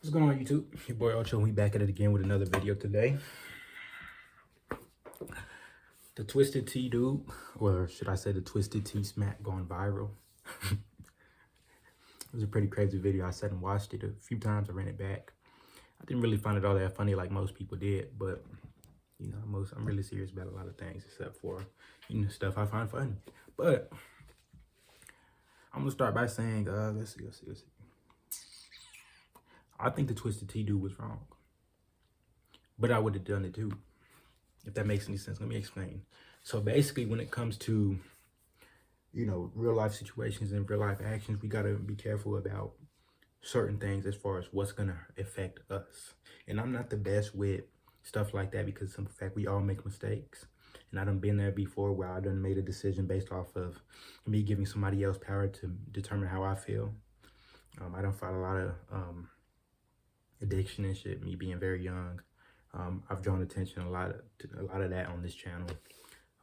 What's going on, YouTube? Your boy Ocho, we back at it again with another video today. The Twisted Tea dude, or should I say the Twisted Tea smack gone viral. It was a pretty crazy video. I sat and watched it a few times. I ran it back. I didn't really find it all that funny like most people did, but you know, I'm really serious about a lot of things except for, you know, stuff I find funny. But I'm gonna start by saying, let's see. I think the Twisted Tea dude was wrong, but I would have done it too, if that makes any sense. Let me explain. So basically, when it comes to, you know, real life situations and real life actions, we gotta be careful about certain things as far as what's gonna affect us. And I'm not the best with stuff like that because of the simple fact we all make mistakes. And I done been there before where I done made a decision based off of me giving somebody else power to determine how I feel. I done fought a lot of addiction and shit, me being very young. I've drawn attention to a lot of that on this channel.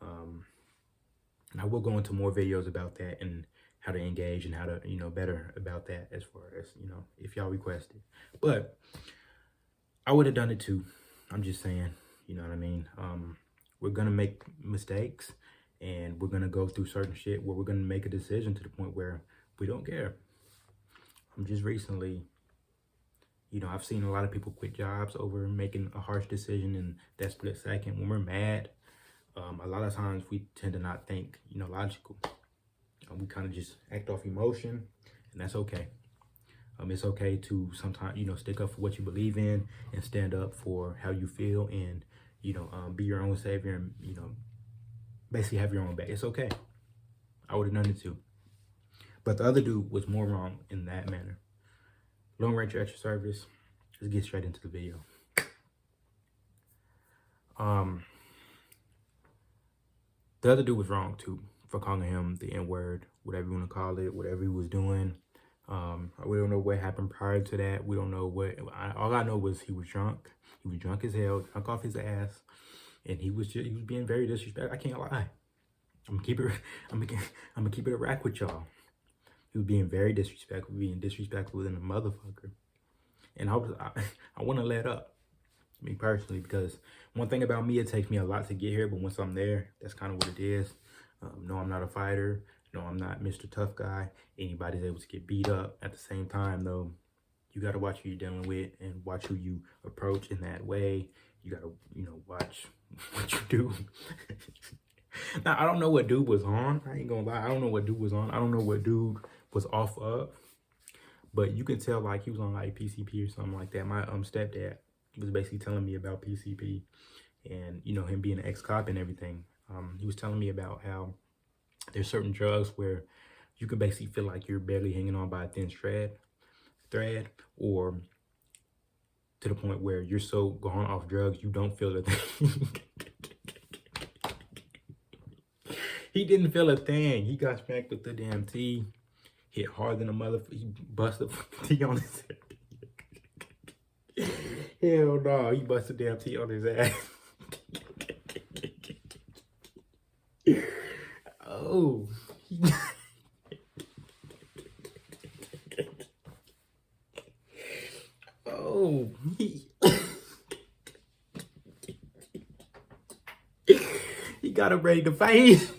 And I will go into more videos about that and how to engage and how to, you know, better about that as far as, you know, if y'all request it. But I would have done it too. I'm just saying, you know what I mean? We're going to make mistakes and we're going to go through certain shit where we're going to make a decision to the point where we don't care. I'm just recently, you know, I've seen a lot of people quit jobs over making a harsh decision in that split second. When we're mad, a lot of times we tend to not think, you know, logical. We kind of just act off emotion, and that's okay. It's okay to sometimes, you know, stick up for what you believe in and stand up for how you feel and, you know, be your own savior and, you know, basically have your own back. It's okay. I would have done it too. But the other dude was more wrong in that manner. Lone Ranger at your service. Let's get straight into the video. The other dude was wrong too for calling him the N-word, whatever you want to call it, whatever he was doing. We don't know what happened prior to that. We don't know what. All I know was he was drunk. He was drunk as hell, drunk off his ass, and he was being very disrespectful. I can't lie. I'm gonna keep it a rack with y'all. He was being very disrespectful, being disrespectful than a motherfucker. And I want to let up, me personally, because one thing about me, it takes me a lot to get here, but once I'm there, that's kind of what it is. No, I'm not a fighter. No, I'm not Mr. Tough Guy. Anybody's able to get beat up. At the same time, though, you got to watch who you're dealing with and watch who you approach in that way. You got to, you know, watch what you do. Now, I don't know what dude was on. I ain't gonna lie. I don't know what dude was on. I don't know what dude was off of. But you could tell, like, he was on, like, PCP or something like that. My stepdad was basically telling me about PCP and, you know, him being an ex-cop and everything. He was telling me about how there's certain drugs where you can basically feel like you're barely hanging on by a thin thread, or to the point where you're so gone off drugs, you don't feel a thing. He didn't feel a thing. He got smacked with the damn tea. Hit harder than a motherfucker. He busted tea on his head. Hell no, he busted damn tea on his ass. Oh. Oh. He got him ready to fight.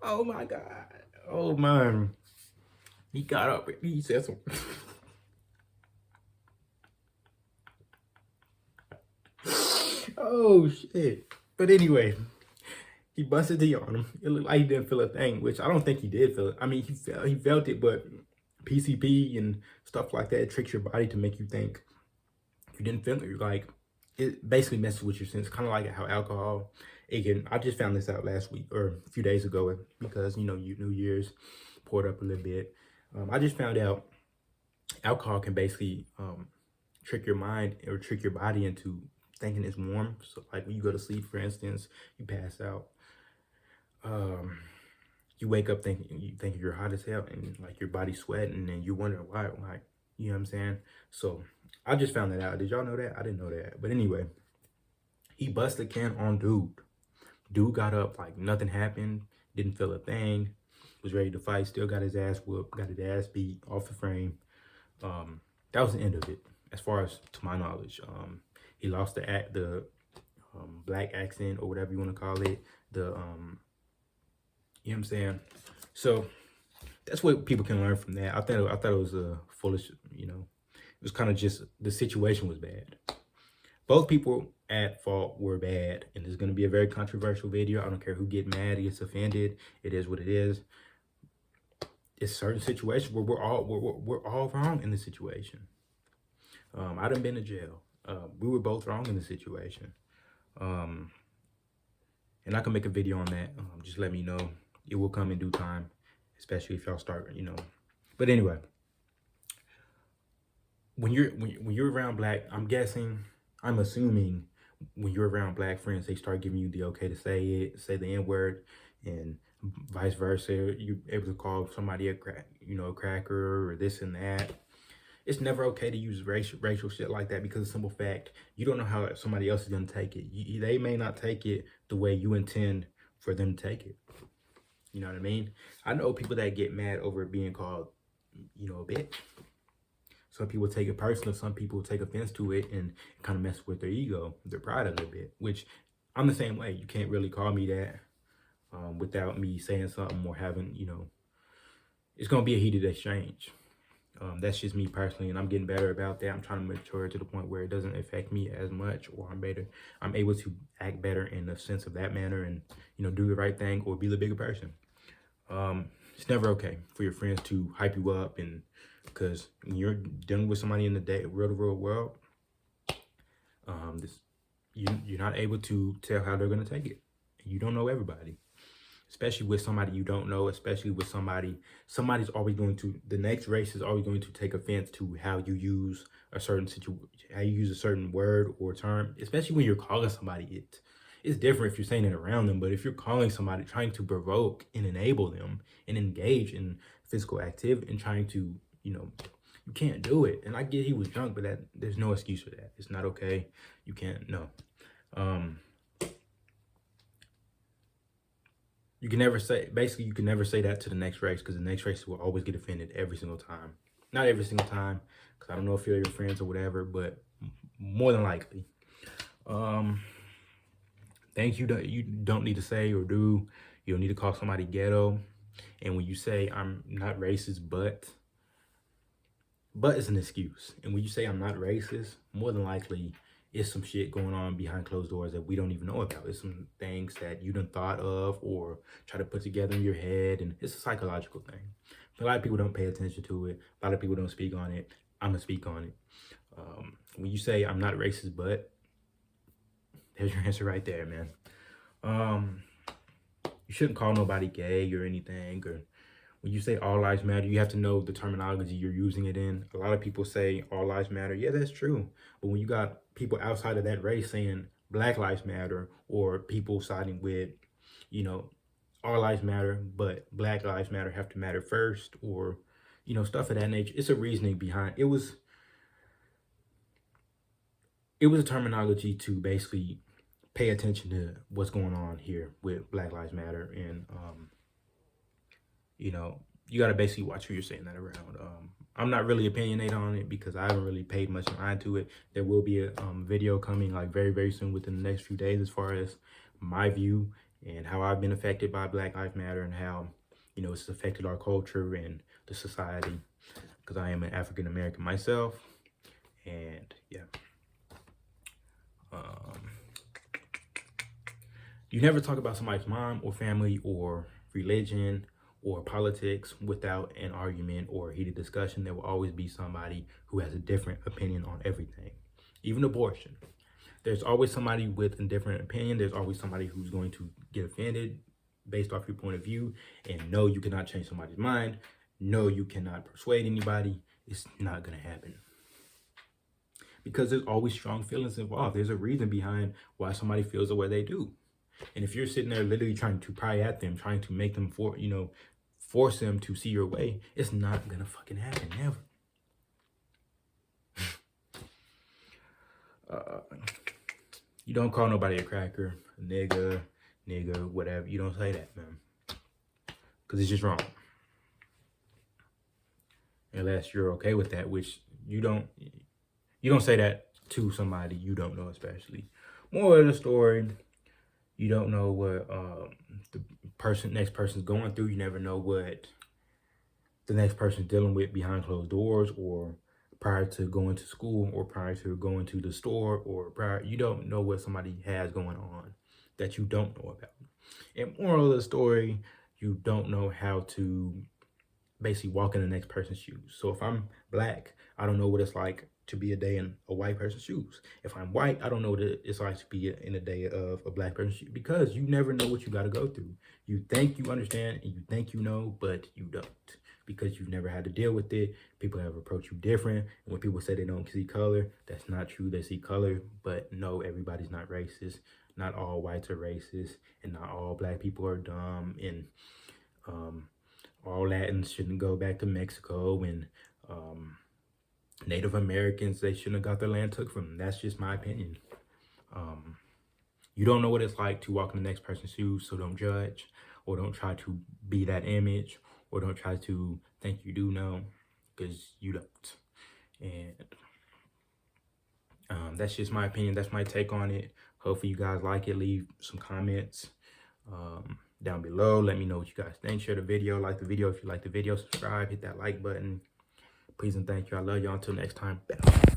Oh my God. Oh man. He got up. He said some. Oh shit. But anyway, he busted the on him. It looked like he didn't feel a thing, which I don't think he did feel it. I mean, he felt it, but PCP and stuff like that tricks your body to make you think you didn't feel it. You're like, it basically messes with your sense. Kind of like how alcohol, it can. I just found this out last week or a few days ago because, you know, New Year's poured up a little bit. I just found out alcohol can basically trick your mind or trick your body into thinking it's warm. So like when you go to sleep, for instance, you pass out, you wake up thinking you're hot as hell and like your body's sweating and you wonder why, like, you know what I'm saying? So I just found that out. Did y'all know that? I didn't know that. But anyway, he busted can on dude. Dude got up like nothing happened, didn't feel a thing, was ready to fight, still got his ass whooped, got his ass beat off the frame. That was the end of it, as far as to my knowledge. He lost the black accent or whatever you want to call it. You know what I'm saying? So that's what people can learn from that. I thought it was a foolish, you know, it was kind of just, the situation was bad. Both people at fault were bad, and it's going to be a very controversial video. I don't care who get mad, gets offended. It is what it is. It's certain situations where we're all wrong in the situation. I done been to jail. We were both wrong in the situation. And I can make a video on that. Just let me know. It will come in due time, especially if y'all start, you know. But anyway, when you're around black, I'm assuming when you're around black friends, they start giving you the okay to say the N-word, and vice versa. You're able to call somebody a cracker or this and that. It's never okay to use racial shit like that, because of the simple fact, you don't know how somebody else is going to take it. They may not take it the way you intend for them to take it. You know what I mean? I know people that get mad over being called, you know, a bitch. Some people take it personal. Some people take offense to it and kind of mess with their ego, their pride a little bit, which I'm the same way. You can't really call me that without me saying something or having, you know, it's going to be a heated exchange. That's just me personally, and I'm getting better about that. I'm trying to mature to the point where it doesn't affect me as much, or I'm able to act better in the sense of that manner, and, you know, do the right thing or be the bigger person. It's never okay for your friends to hype you up, and because when you're dealing with somebody in the real world, you're not able to tell how they're going to take it. You don't know everybody, especially with somebody you don't know, especially with somebody's always going to, the next race is always going to take offense to how you use a certain situation, how you use a certain word or term, especially when you're calling somebody it. It's different if you're saying it around them, but if you're calling somebody, trying to provoke and enable them and engage in physical activity and trying to, you know, you can't do it. And I get he was drunk, but there's no excuse for that. It's not okay. You can't, no. You can never say that to the next race, because the next race will always get offended every single time. Not every single time, because I don't know if you're your friends or whatever, but more than likely. Things you don't need to say or do. You don't need to call somebody ghetto. And when you say I'm not racist, but it's an excuse. And when you say I'm not racist, more than likely it's some shit going on behind closed doors that we don't even know about. It's some things that you done thought of or try to put together in your head, and it's a psychological thing. A lot of people don't pay attention to it. A lot of people don't speak on it. I'm gonna speak on it. When you say I'm not racist, but there's your answer right there, man. You shouldn't call nobody gay or anything. Or when you say all lives matter, you have to know the terminology you're using it in. A lot of people say all lives matter. Yeah, that's true. But when you got people outside of that race saying Black lives matter, or people siding with, you know, all lives matter, but Black lives matter have to matter first, or, you know, stuff of that nature. It's a reasoning behind it. It was a terminology to basically pay attention to what's going on here with Black Lives Matter. And, you know, you got to basically watch who you're saying that around. I'm not really opinionated on it because I haven't really paid much mind to it. There will be a video coming like very, very soon within the next few days as far as my view and how I've been affected by Black Lives Matter and how, you know, it's affected our culture and the society, because I am an African American myself. And yeah. You never talk about somebody's mom or family or religion or politics without an argument or heated discussion. There will always be somebody who has a different opinion on everything, even abortion. There's always somebody with a different opinion. There's always somebody who's going to get offended based off your point of view. And no, you cannot change somebody's mind. No, you cannot persuade anybody. It's not going to happen. Because there's always strong feelings involved. There's a reason behind why somebody feels the way they do. And if you're sitting there literally trying to pry at them, trying to make them force them to see your way, it's not gonna fucking happen, never. You don't call nobody a cracker, a nigga, whatever. You don't say that, man, because it's just wrong. unless you're okay with that, which you don't say that to somebody you don't know, especially. More of the story, you don't know what the next person's going through. You never know what the next person's dealing with behind closed doors, or prior to going to school, or prior to going to the store, or prior. You don't know what somebody has going on that you don't know about. And moral of the story, you don't know how to basically walk in the next person's shoes. So if I'm black, I don't know what it's like to be a day in a white person's shoes. If I'm white, I don't know what it's like to be in a day of a black person's shoes, because you never know what you got to go through. You think you understand and you think you know, but you don't, because you've never had to deal with it. People have approached you different. And when people say they don't see color, that's not true. They see color, but no, everybody's not racist. Not all whites are racist, and not all black people are dumb, and all Latins shouldn't go back to Mexico, and Native Americans, they shouldn't have got their land took from them. That's just my opinion. You don't know what it's like to walk in the next person's shoes, so don't judge, or don't try to be that image, or don't try to think you do know, because you don't. And that's just my opinion. That's my take on it. Hopefully you guys like it. Leave some comments down below. Let me know what you guys think. Share the video. Like the video if you like the video. Subscribe. Hit that like button. Please and thank you. I love y'all. Until next time. Bye.